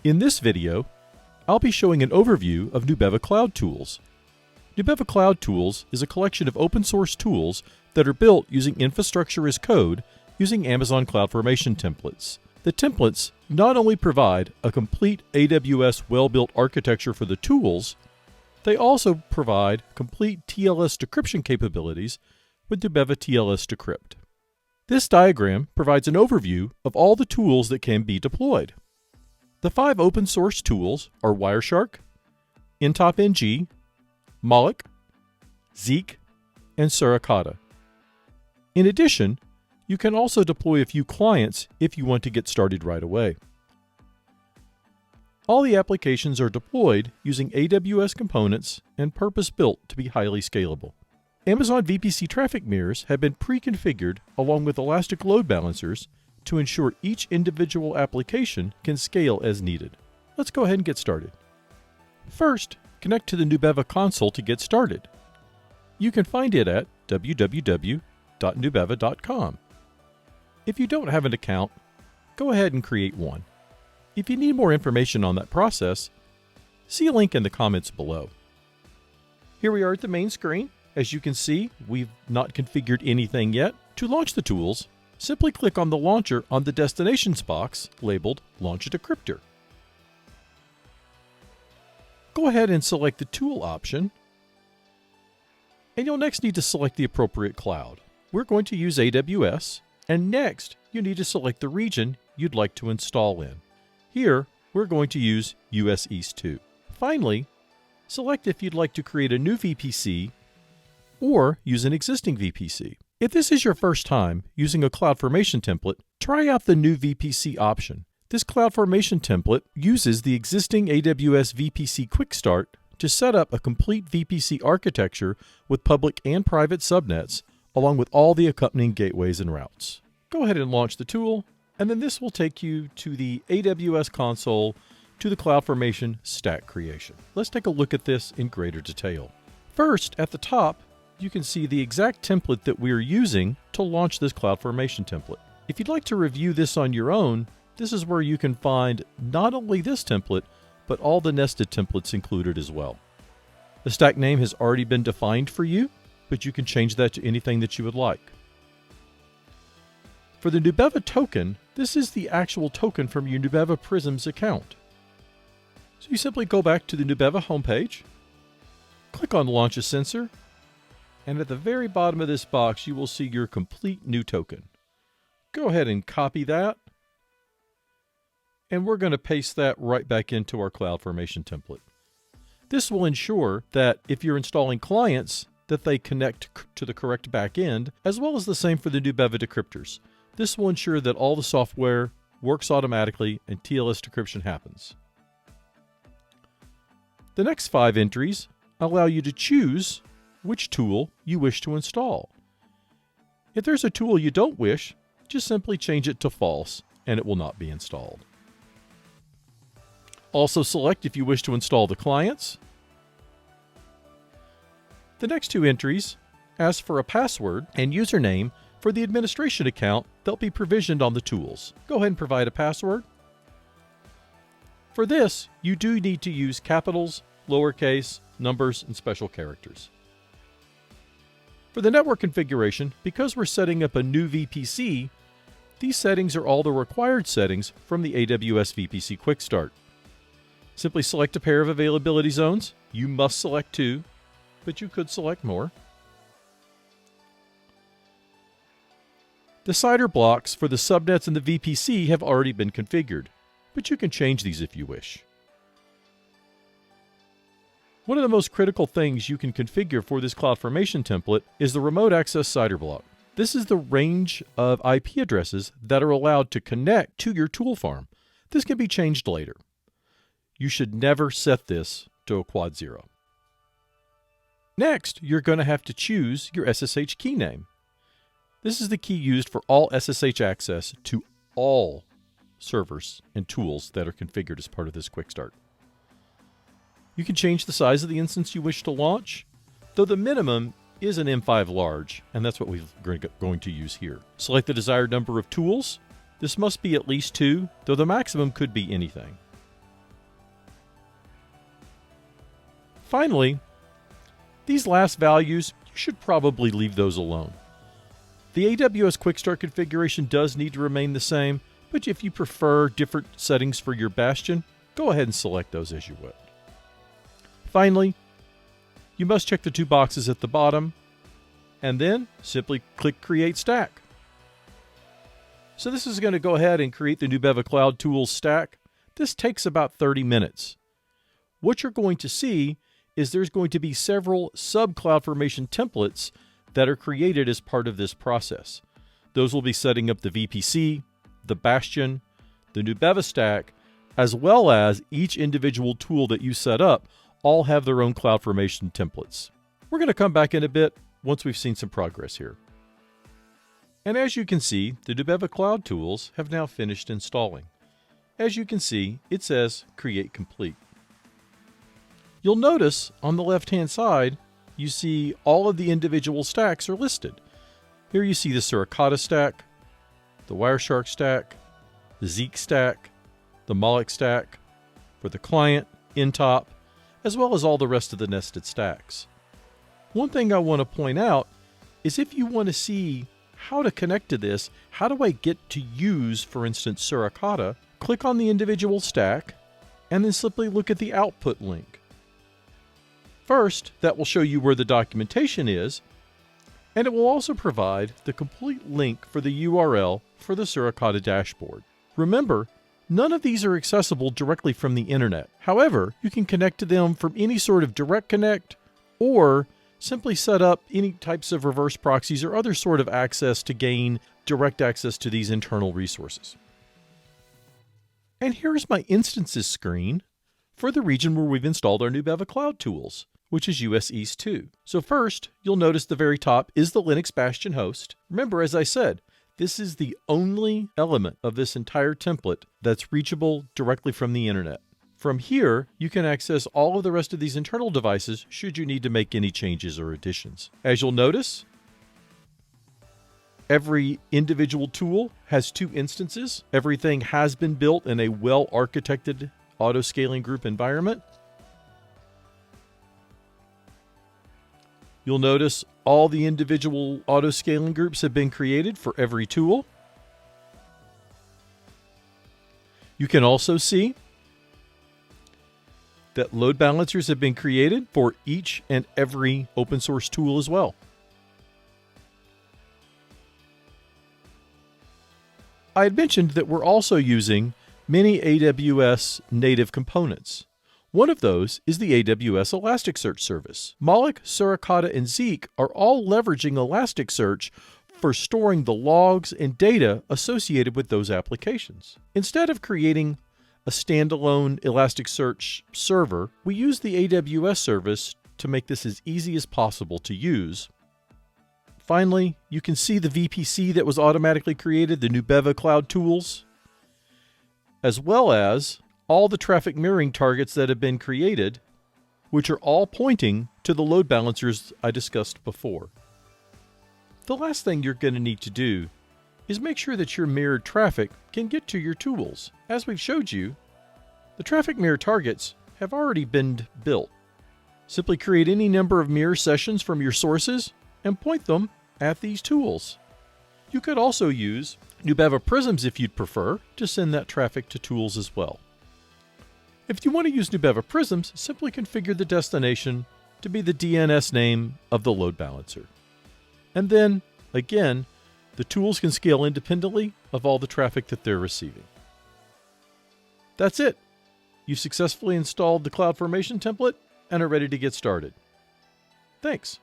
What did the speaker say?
In this video, I'll be showing an overview of Nubeva Cloud Tools. Nubeva Cloud Tools is a collection of open source tools that are built using infrastructure as code using Amazon CloudFormation templates. The templates not only provide a complete AWS well-built architecture for the tools, they also provide complete TLS decryption capabilities with Nubeva TLS Decrypt. This diagram provides an overview of all the tools that can be deployed. The 5 open source tools are Wireshark, NTOP NG, Moloch, Zeek, and Suricata. In addition, you can also deploy a few clients if you want to get started right away. All the applications are deployed using AWS components and purpose-built to be highly scalable. Amazon VPC traffic mirrors have been pre-configured along with elastic load balancers to ensure each individual application can scale as needed. Let's go ahead and get started. First, connect to the Nubeva console to get started. You can find it at www.nubeva.com. If you don't have an account, go ahead and create one. If you need more information on that process, see a link in the comments below. Here we are at the main screen. As you can see, we've not configured anything yet. To launch the tools, simply click on the launcher on the Destinations box labeled Launch a Decryptor. Go ahead and select the tool option, and you'll next need to select the appropriate cloud. We're going to use AWS, and next you need to select the region you'd like to install in. Here, we're going to use US East 2. Finally, select if you'd like to create a new VPC or use an existing VPC. If this is your first time using a CloudFormation template, try out the new VPC option. This CloudFormation template uses the existing AWS VPC Quick Start to set up a complete VPC architecture with public and private subnets, along with all the accompanying gateways and routes. Go ahead and launch the tool, and then this will take you to the AWS console to the CloudFormation stack creation. Let's take a look at this in greater detail. First, at the top, you can see the exact template that we are using to launch this CloudFormation template. If you'd like to review this on your own, this is where you can find not only this template, but all the nested templates included as well. The stack name has already been defined for you, but you can change that to anything that you would like. For the Nubeva token, this is the actual token from your Nubeva Prisms account. So you simply go back to the Nubeva homepage, click on Launch a Sensor, and at the very bottom of this box, you will see your complete new token. Go ahead and copy that. And we're going to paste that right back into our CloudFormation template. This will ensure that if you're installing clients, that they connect to the correct backend, as well as the same for the Nubeva decryptors. This will ensure that all the software works automatically and TLS decryption happens. The next 5 entries allow you to choose which tool you wish to install. If there's a tool you don't wish, just simply change it to false and it will not be installed. Also select if you wish to install the clients. The next 2 entries ask for a password and username for the administration account that'll be provisioned on the tools. Go ahead and provide a password. For this, you do need to use capitals, lowercase, numbers, and special characters. For the network configuration, because we're setting up a new VPC, these settings are all the required settings from the AWS VPC Quick Start. Simply select a pair of availability zones. You must select 2, but you could select more. The CIDR blocks for the subnets and the VPC have already been configured, but you can change these if you wish. One of the most critical things you can configure for this CloudFormation template is the remote access CIDR block. This is the range of IP addresses that are allowed to connect to your tool farm. This can be changed later. You should never set this to a quad 0. Next, you're going to have to choose your SSH key name. This is the key used for all SSH access to all servers and tools that are configured as part of this quick start. You can change the size of the instance you wish to launch, though the minimum is an M5 large, and that's what we're going to use here. Select the desired number of tools. This must be at least 2, though the maximum could be anything. Finally, these last values, you should probably leave those alone. The AWS Quick Start configuration does need to remain the same, but if you prefer different settings for your bastion, go ahead and select those as you would. Finally, you must check the two boxes at the bottom, and then simply click Create Stack. So this is going to go ahead and create the Nubeva Cloud Tools stack. This takes about 30 minutes. What you're going to see is there's going to be several sub-CloudFormation templates that are created as part of this process. Those will be setting up the VPC, the Bastion, the Nubeva stack, as well as each individual tool that you set up all have their own CloudFormation templates. We're going to come back in a bit once we've seen some progress here. And as you can see, the Nubeva Cloud Tools have now finished installing. As you can see, it says Create Complete. You'll notice on the left-hand side, you see all of the individual stacks are listed. Here you see the Suricata stack, the Wireshark stack, the Zeek stack, the Moloch stack for the client, NTOP, as well as all the rest of the nested stacks. One thing I want to point out is if you want to see how to connect to this, how do I get to use, for instance, Suricata, click on the individual stack and then simply look at the output link. First, that will show you where the documentation is, and it will also provide the complete link for the URL for the Suricata dashboard. Remember, none of these are accessible directly from the internet. However, you can connect to them from any sort of direct connect or simply set up any types of reverse proxies or other sort of access to gain direct access to these internal resources. And here's my instances screen for the region where we've installed our Nubeva Cloud Tools, which is US East 2. So first, you'll notice the very top is the Linux Bastion host. Remember, as I said, this is the only element of this entire template that's reachable directly from the internet. From here, you can access all of the rest of these internal devices should you need to make any changes or additions. As you'll notice, every individual tool has two instances. Everything has been built in a well-architected auto-scaling group environment. You'll notice all the individual auto-scaling groups have been created for every tool. You can also see that load balancers have been created for each and every open source tool as well. I had mentioned that we're also using many AWS native components. One of those is the AWS Elasticsearch service. Moloch, Suricata, and Zeek are all leveraging Elasticsearch for storing the logs and data associated with those applications. Instead of creating a standalone Elasticsearch server, we use the AWS service to make this as easy as possible to use. Finally, you can see the VPC that was automatically created, the Nubeva Cloud Tools, as well as all the traffic mirroring targets that have been created, which are all pointing to the load balancers I discussed before. The last thing you're going to need to do is make sure that your mirrored traffic can get to your tools. As we've showed you, the traffic mirror targets have already been built. Simply create any number of mirror sessions from your sources and point them at these tools. You could also use Nubeva Prisms if you'd prefer to send that traffic to tools as well. If you want to use Nubeva Prisms, simply configure the destination to be the DNS name of the load balancer. And then, again, the tools can scale independently of all the traffic that they're receiving. That's it. You've successfully installed the CloudFormation template and are ready to get started. Thanks.